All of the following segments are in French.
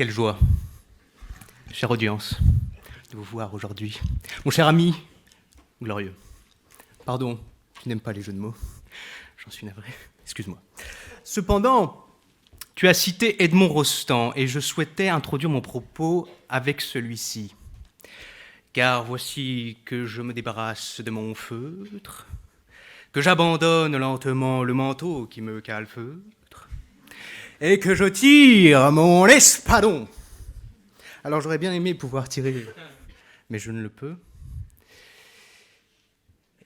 Quelle joie, chère audience, de vous voir aujourd'hui. Mon cher ami, glorieux, pardon, tu n'aimes pas les jeux de mots, j'en suis navré, excuse-moi. Cependant, tu as cité Edmond Rostand et je souhaitais introduire mon propos avec celui-ci. Car voici que je me débarrasse de mon feutre, que j'abandonne lentement le manteau qui me calfeutre, et que je tire mon espadon. Alors j'aurais bien aimé pouvoir tirer, mais je ne le peux.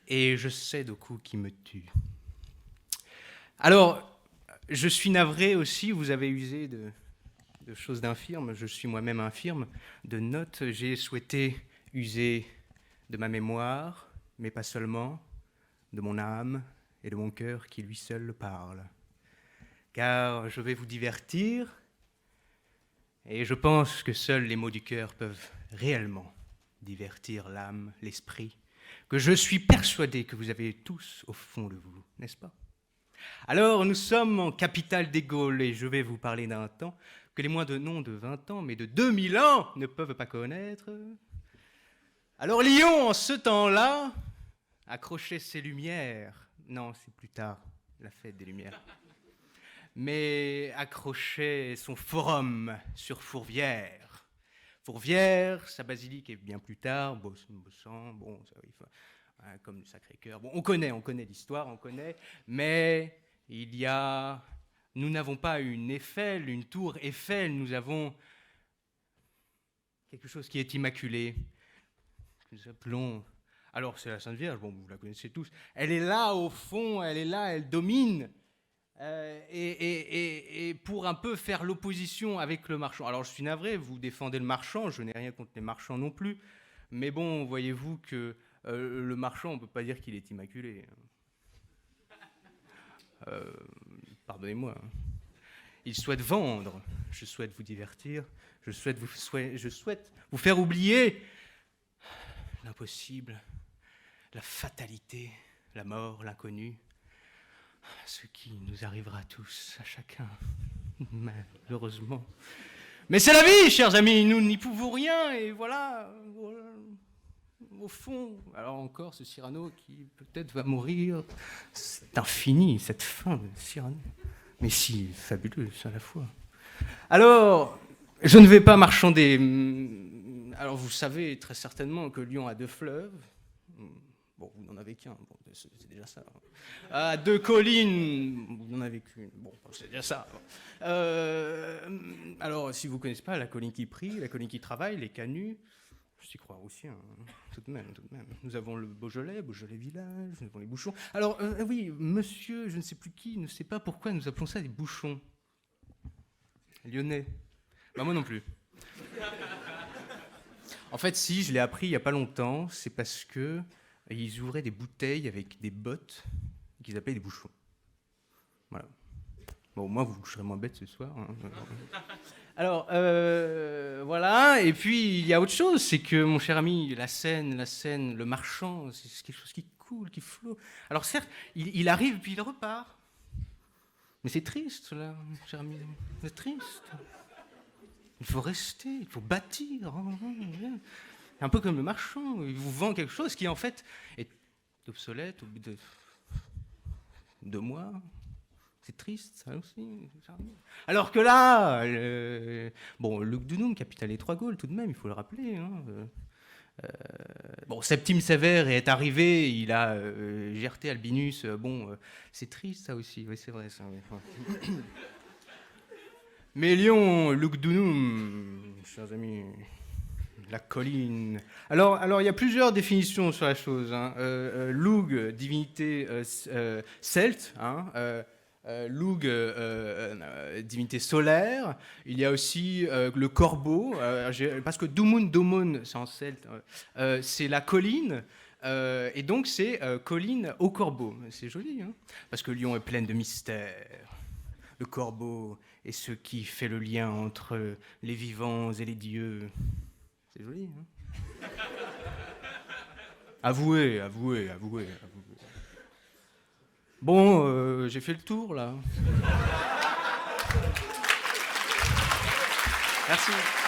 Et je cède au coup qui me tue. Alors, je suis navré aussi, vous avez usé de choses d'infirme, je suis moi-même infirme, de notes, j'ai souhaité user de ma mémoire, mais pas seulement, de mon âme et de mon cœur qui lui seul parle. Car je vais vous divertir, et je pense que seuls les mots du cœur peuvent réellement divertir l'âme, l'esprit, que je suis persuadé que vous avez tous au fond de vous, n'est-ce pas ? Alors, nous sommes en capitale des Gaules, et je vais vous parler d'un temps que les moins de non de 20 ans, mais de 2000 ans ne peuvent pas connaître. Alors Lyon, en ce temps-là, accrochait ses lumières. Non, c'est plus tard, la fête des Lumières. Mais accrochait son forum sur Fourvière. Fourvière, sa basilique est bien plus tard, Bossan, bon, ça, comme le Sacré-Cœur. Bon, on connaît l'histoire, on connaît, mais nous n'avons pas une Eiffel, une tour Eiffel, nous avons quelque chose qui est immaculé. Nous appelons... Alors, c'est la Sainte Vierge, bon, vous la connaissez tous. Elle est là, au fond, elle est là, elle domine. Et pour un peu faire l'opposition avec le marchand. Alors, je suis navré, vous défendez le marchand, je n'ai rien contre les marchands non plus. Mais bon, voyez-vous que le marchand, on ne peut pas dire qu'il est immaculé. Pardonnez-moi. Il souhaite vendre, je souhaite vous divertir, je souhaite vous faire oublier l'impossible, la fatalité, la mort, l'inconnu, ce qui nous arrivera tous, à chacun, malheureusement. Mais c'est la vie, chers amis, nous n'y pouvons rien, et voilà, au fond, alors encore ce Cyrano qui peut-être va mourir, c'est infini, cette fin de Cyrano, mais si fabuleuse à la fois. Alors, je ne vais pas marchander. Alors, vous savez très certainement que Lyon a 2 fleuves. Bon, vous n'en avez qu'un, bon, c'est déjà ça. À 2 collines, vous n'en avez qu'une. Bon, c'est déjà ça. Alors, si vous ne connaissez pas la colline qui prie, la colline qui travaille, les canuts, je t'y crois aussi, hein. Tout de même. Nous avons le Beaujolais village, nous avons les bouchons. Alors, oui, monsieur, je ne sais plus qui, ne sait pas pourquoi nous appelons ça des bouchons. Lyonnais. Bah, moi non plus. En fait, si, je l'ai appris il n'y a pas longtemps, c'est parce que ils ouvraient des bouteilles avec des bottes qu'ils appelaient des bouchons. Voilà. Bon, moi, vous serez moins bête ce soir. Hein. Alors, voilà. Et puis, il y a autre chose, c'est que, mon cher ami, la Seine, le marchand, c'est quelque chose qui coule, qui flotte. Alors, certes, il arrive, puis il repart. Mais c'est triste, là, mon cher ami. C'est triste. Il faut rester, il faut bâtir. Un peu comme le marchand, il vous vend quelque chose qui en fait est obsolète au bout de 2 mois. C'est triste, ça aussi. Alors que là, Lugdunum, capitale des 3 Gaules, tout de même, il faut le rappeler. Hein. Septime Sévère est arrivé, il a gerté Albinus. C'est triste, ça aussi. Oui, c'est vrai, ça. Oui. Mais Lyon, Lugdunum, chers amis, la colline. Alors, il y a plusieurs définitions sur la chose. Hein. Lug, divinité celte. Lug, divinité solaire. Il y a aussi le corbeau, parce que Domon, c'est en celte, c'est la colline. Et donc, c'est colline au corbeau. C'est joli, hein, parce que Lyon est pleine de mystères. Le corbeau est ce qui fait le lien entre les vivants et les dieux. C'est joli, hein. Avouez. Bon, j'ai fait le tour, là. Merci.